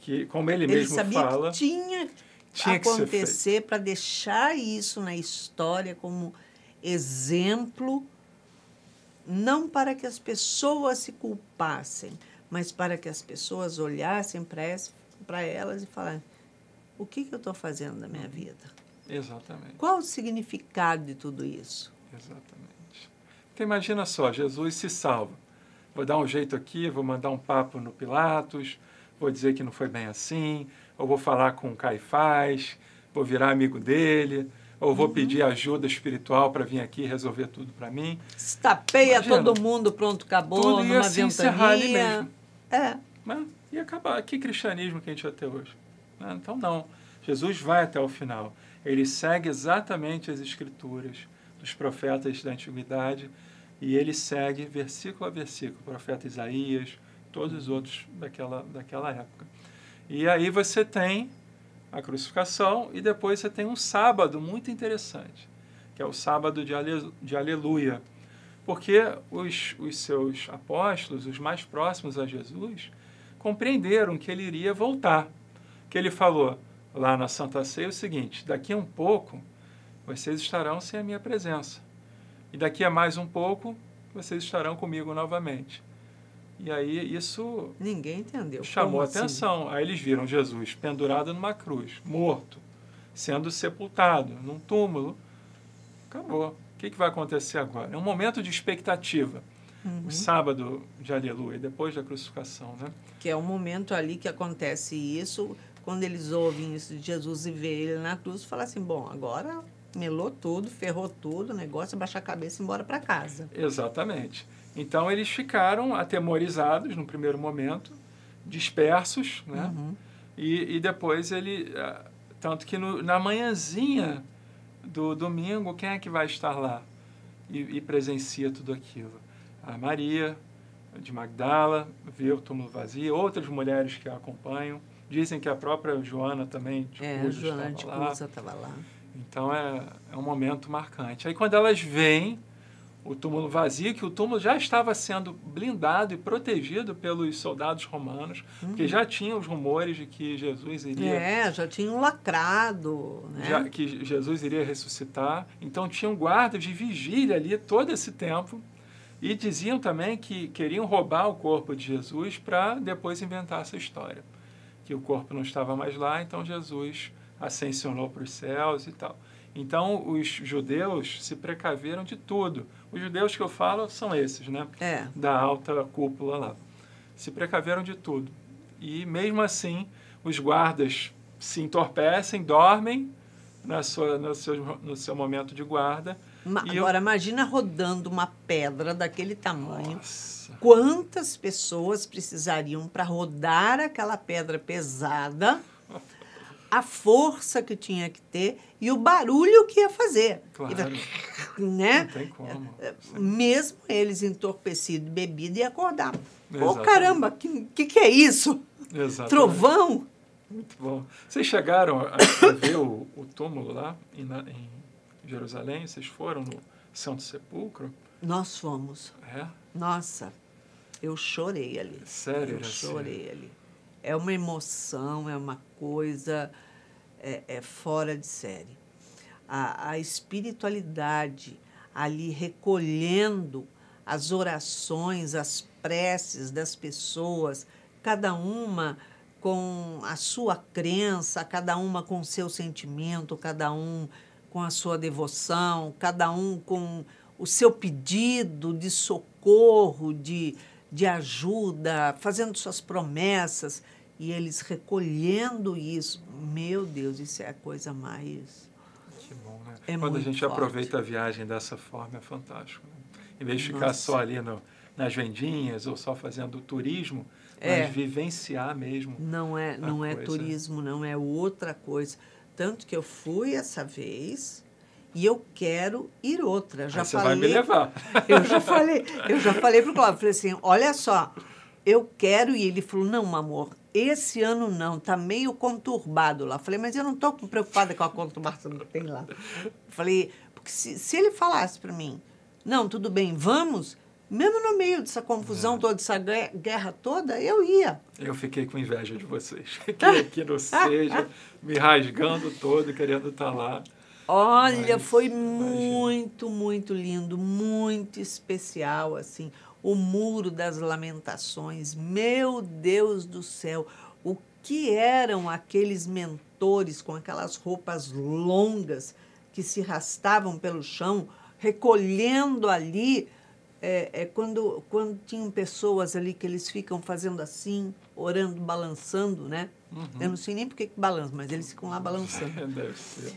S3: que, como ele mesmo fala...
S2: Que tinha acontecer para deixar isso na história como exemplo, não para que as pessoas se culpassem, mas para que as pessoas olhassem para elas e falassem, o que eu estou fazendo da minha vida?
S3: Exatamente.
S2: Qual o significado de tudo isso?
S3: Exatamente. Então, imagina só, Jesus se salva. Vou dar um jeito aqui, vou mandar um papo no Pilatos, vou dizer que não foi bem assim, ou vou falar com Caifás, vou virar amigo dele, ou vou pedir ajuda espiritual para vir aqui resolver tudo para mim.
S2: Estapeia todo mundo, pronto, acabou,
S3: tudo ia
S2: numa
S3: se encerrar ali mesmo.
S2: Né?
S3: E acabar. Que cristianismo que a gente vai ter hoje? Né? Então, não. Jesus vai até o final. Ele segue exatamente as escrituras dos profetas da antiguidade e ele segue versículo a versículo, o profeta Isaías, todos os outros daquela época. E aí você tem a crucificação e depois você tem um sábado muito interessante, que é o sábado de Aleluia, porque os seus apóstolos, os mais próximos a Jesus, compreenderam que ele iria voltar, que ele falou lá na Santa Ceia o seguinte, daqui a um pouco vocês estarão sem a minha presença, e daqui a mais um pouco vocês estarão comigo novamente. E aí isso
S2: ninguém entendeu.
S3: Chamou a atenção. Aí eles viram Jesus pendurado numa cruz, morto, sendo sepultado num túmulo. Acabou. O que vai acontecer agora? É um momento de expectativa. O sábado de Aleluia, depois da crucificação, né?
S2: Que é um momento ali que acontece isso, quando eles ouvem isso de Jesus e vê ele na cruz, falam assim, bom, agora melou tudo, ferrou tudo, o negócio é baixar a cabeça e ir embora para casa.
S3: Exatamente. Então, eles ficaram atemorizados no primeiro momento, dispersos, né? E depois ele... Tanto que na manhãzinha do domingo, quem é que vai estar lá e presencia tudo aquilo? A Maria de Magdala vê o túmulo vazio, outras mulheres que a acompanham. Dizem que a própria Joana também de Cusa
S2: estava lá.
S3: Então, é um momento marcante. Aí, quando elas veem o túmulo vazio, que o túmulo já estava sendo blindado e protegido pelos soldados romanos, porque já tinha os rumores de que Jesus iria...
S2: já tinham lacrado, né?
S3: Que Jesus iria ressuscitar. Então, tinham guardas de vigília ali todo esse tempo e diziam também que queriam roubar o corpo de Jesus para depois inventar essa história. Que o corpo não estava mais lá, então Jesus ascensionou para os céus e tal. Então, os judeus se precaveram de tudo. Os judeus que eu falo são esses, né? Da alta cúpula lá. Se precaveram de tudo. E, mesmo assim, os guardas se entorpecem, dormem no seu momento de guarda.
S2: Agora, imagina rodando uma pedra daquele tamanho.
S3: Nossa.
S2: Quantas pessoas precisariam para rodar aquela pedra pesada, a força que tinha que ter e o barulho que ia fazer.
S3: Claro.
S2: Né?
S3: Não tem como.
S2: Mesmo eles entorpecidos, bebidos, ia acordar.
S3: Exatamente.
S2: Oh, caramba, que é isso?
S3: Exatamente.
S2: Trovão?
S3: Muito bom. Vocês chegaram a ver o túmulo lá em Jerusalém? Vocês foram no Santo Sepulcro?
S2: Nós fomos. Nossa, eu chorei ali.
S3: Sério?
S2: Eu chorei ali. É uma emoção, é uma coisa fora de série. A espiritualidade ali recolhendo as orações, as preces das pessoas, cada uma com a sua crença, cada uma com o seu sentimento, cada um com a sua devoção, cada um com o seu pedido de socorro, de ajuda, fazendo suas promessas, e eles recolhendo isso. Meu Deus, isso é a coisa mais...
S3: Que bom, né? Quando a gente aproveita a viagem dessa forma, é fantástico. Né? Em vez de ficar só ali nas vendinhas ou só fazendo turismo, mas vivenciar mesmo.
S2: Não é turismo, não é outra coisa. Tanto que eu fui essa vez... E eu quero ir outra.
S3: Você vai me levar.
S2: Eu já falei para o Cláudio, falei assim, olha só, eu quero ir. Ele falou, não, amor, esse ano não, está meio conturbado lá. Falei, mas eu não estou preocupada com a conturbação que tem lá. Falei, porque se ele falasse para mim, não, tudo bem, vamos, mesmo no meio dessa confusão toda, dessa guerra toda, eu ia.
S3: Eu fiquei com inveja de vocês. Que não seja, me rasgando todo, querendo estar lá.
S2: Olha, foi muito, muito lindo, muito especial, assim. o Muro das Lamentações. Meu Deus do céu, o que eram aqueles mentores com aquelas roupas longas que se arrastavam pelo chão, recolhendo ali, quando tinham pessoas ali que eles ficam fazendo assim, orando, balançando, né? Eu não sei nem por que balança, mas eles ficam lá balançando.
S3: Deve ser.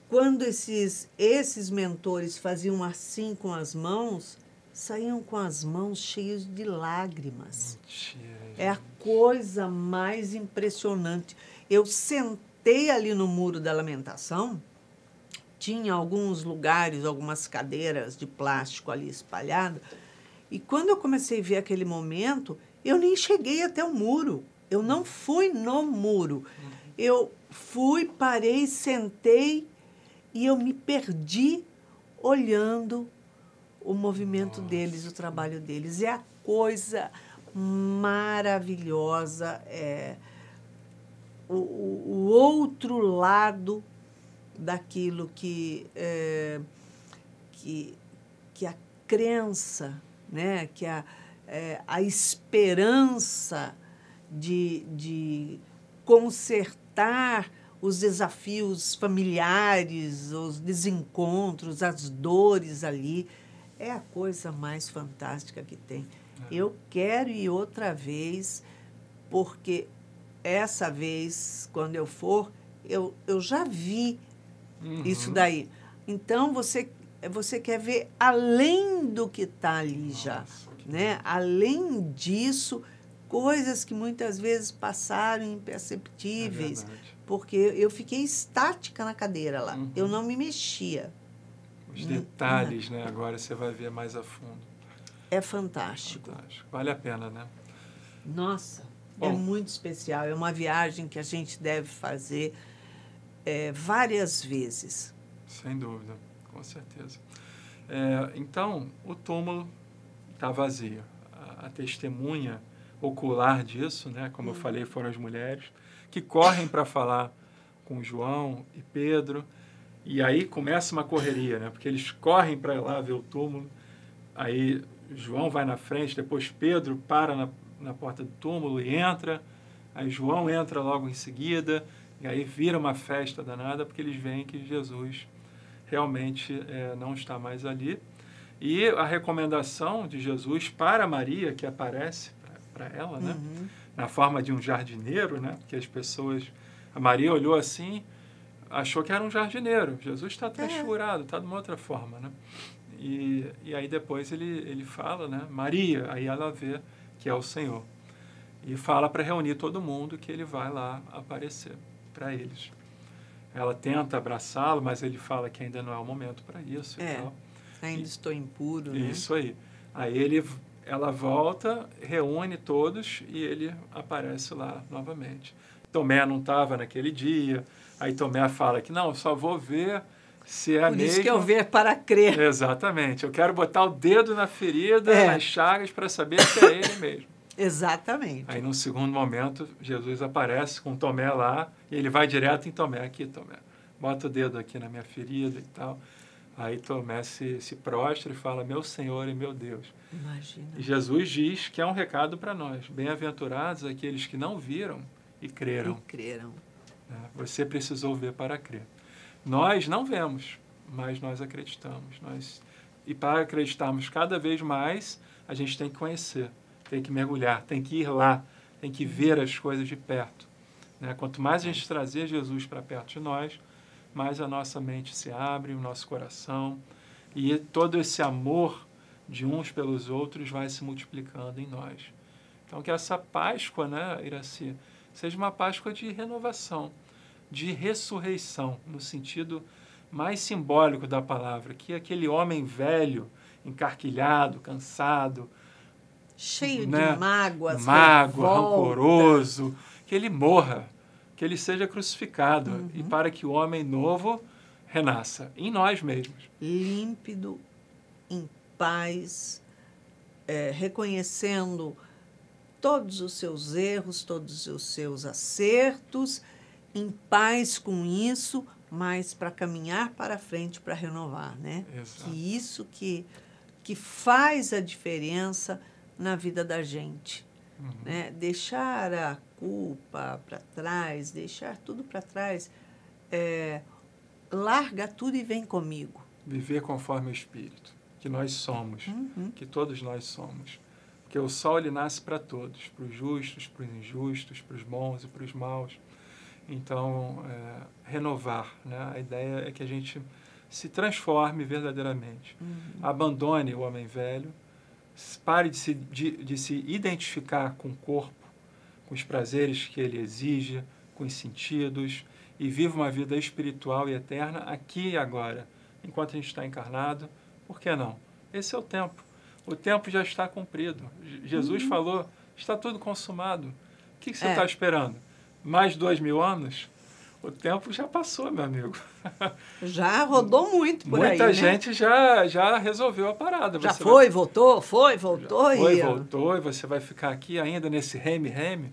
S2: Quando esses mentores faziam assim com as mãos, saíam com as mãos cheias de lágrimas.
S3: Mentira,
S2: É a coisa mais impressionante. Eu sentei ali no Muro da Lamentação, tinha alguns lugares, algumas cadeiras de plástico ali espalhadas, e quando eu comecei a ver aquele momento, eu nem cheguei até o muro. Eu não fui no muro. Eu fui, parei, sentei e eu me perdi olhando o movimento deles, o trabalho deles. É a coisa maravilhosa, o outro lado daquilo que a crença, né? Que a esperança de consertar os desafios familiares, os desencontros, as dores ali, é a coisa mais fantástica que tem. Eu quero ir outra vez, porque essa vez, quando eu for, eu já vi isso daí. Então, você quer ver além do que está ali já. Né? Além disso, coisas que muitas vezes passaram imperceptíveis, porque eu fiquei estática na cadeira lá. Eu não me mexia.
S3: Os detalhes, né? Agora você vai ver mais a fundo.
S2: É fantástico.
S3: Fantástico. Vale a pena, né?
S2: Nossa,
S3: bom,
S2: é muito especial. É uma viagem que a gente deve fazer várias vezes.
S3: Sem dúvida, com certeza. Então, o túmulo está vazio. A testemunha ocular disso, né? Como eu falei, foram as mulheres que correm para falar com João e Pedro. E aí começa uma correria, né? Porque eles correm para ir lá ver o túmulo. Aí João vai na frente, depois Pedro para na porta do túmulo e entra. Aí João entra logo em seguida. E aí vira uma festa danada, porque eles veem que Jesus realmente não está mais ali. E a recomendação de Jesus para Maria, que aparece para ela, né? Na forma de um jardineiro, né? Porque as pessoas... A Maria olhou assim, achou que era um jardineiro. Jesus está transfigurado, está de uma outra forma, né? E aí depois ele fala, né? Maria, aí ela vê que é o Senhor. E fala para reunir todo mundo que ele vai lá aparecer para eles. Ela tenta abraçá-lo, mas ele fala que ainda não é o momento para isso e tal.
S2: Ainda estou impuro, né?
S3: Isso aí. Aí ela volta, reúne todos e ele aparece lá novamente. Tomé não estava naquele dia. Aí Tomé fala que não, só vou ver se é mesmo.
S2: Por isso que eu ver para crer.
S3: Exatamente. Eu quero botar o dedo na ferida, nas chagas, para saber se é ele mesmo.
S2: Exatamente.
S3: Aí, num segundo momento, Jesus aparece com Tomé lá e ele vai direto em Tomé. Aqui, Tomé, bota o dedo aqui na minha ferida e tal. Aí Tomé se prostra e fala, meu Senhor e meu Deus.
S2: Imagina.
S3: E Jesus diz que é um recado para nós. Bem-aventurados aqueles que não viram e creram.
S2: E creram.
S3: Você precisou ver para crer. Nós não vemos, mas nós acreditamos. E para acreditarmos cada vez mais, a gente tem que conhecer, tem que mergulhar, tem que ir lá, tem que ver as coisas de perto. Né? Quanto mais a gente trazer Jesus para perto de nós, mais a nossa mente se abre, o nosso coração, e todo esse amor de uns pelos outros vai se multiplicando em nós. Então, que essa Páscoa, né, Iraci, seja uma Páscoa de renovação, de ressurreição, no sentido mais simbólico da palavra, que aquele homem velho, encarquilhado, cansado,
S2: cheio
S3: né,
S2: de mágoas,
S3: rancoroso, que ele morra, que ele seja crucificado, e para que o homem novo renasça em nós mesmos.
S2: Límpido, em paz, reconhecendo todos os seus erros, todos os seus acertos, em paz com isso, mas para caminhar para frente, para renovar, né?
S3: Exato.
S2: Que isso que que faz a diferença na vida da gente. Né? Deixar a culpa para trás, deixar tudo para trás, larga tudo e vem comigo.
S3: Viver conforme o Espírito, que nós somos, que todos nós somos. Porque o sol ele nasce para todos, para os justos, para os injustos, para os bons e para os maus. Então, renovar, né? A ideia é que a gente se transforme verdadeiramente. Abandone o homem velho, pare de se identificar com o corpo, com os prazeres que ele exige, com os sentidos, e viva uma vida espiritual e eterna aqui e agora. Enquanto a gente está encarnado, por que não? Esse é o tempo. O tempo já está cumprido. Jesus falou, está tudo consumado. O que você está esperando? Mais 2.000 anos? O tempo já passou, meu amigo.
S2: Já rodou muito por aí,
S3: Muita
S2: né?
S3: gente já resolveu a parada.
S2: Já foi, voltou, voltou.
S3: E você vai ficar aqui ainda nesse reme-reme,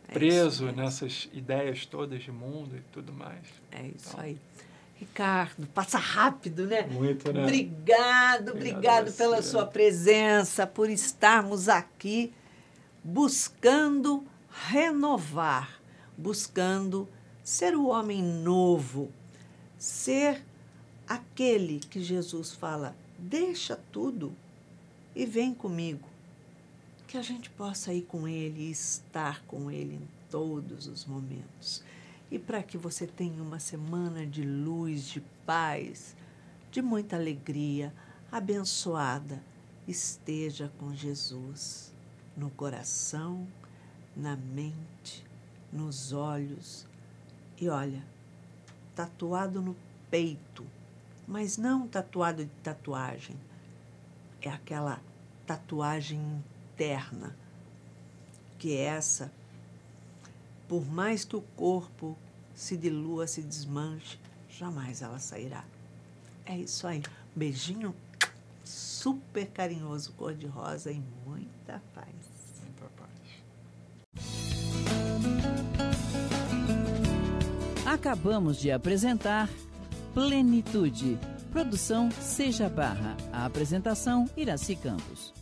S3: preso nessas ideias todas de mundo e tudo mais.
S2: É isso aí. Ricardo, passa rápido, né?
S3: Muito, né?
S2: Obrigado pela sua presença, por estarmos aqui buscando renovar, buscando ser o homem novo, ser aquele que Jesus fala, deixa tudo e vem comigo, que a gente possa ir com Ele e estar com Ele em todos os momentos. E para que você tenha uma semana de luz, de paz, de muita alegria, abençoada, esteja com Jesus no coração, na mente, nos olhos. E olha, tatuado no peito, mas não tatuado de tatuagem, é aquela tatuagem interna, que é essa, por mais que o corpo se dilua, se desmanche, jamais ela sairá. É isso aí. Um beijinho super carinhoso, cor-de-rosa e muita paz.
S3: Muita paz.
S1: Acabamos de apresentar Plenitude. Produção Seja Barra. A apresentação Iraci Campos.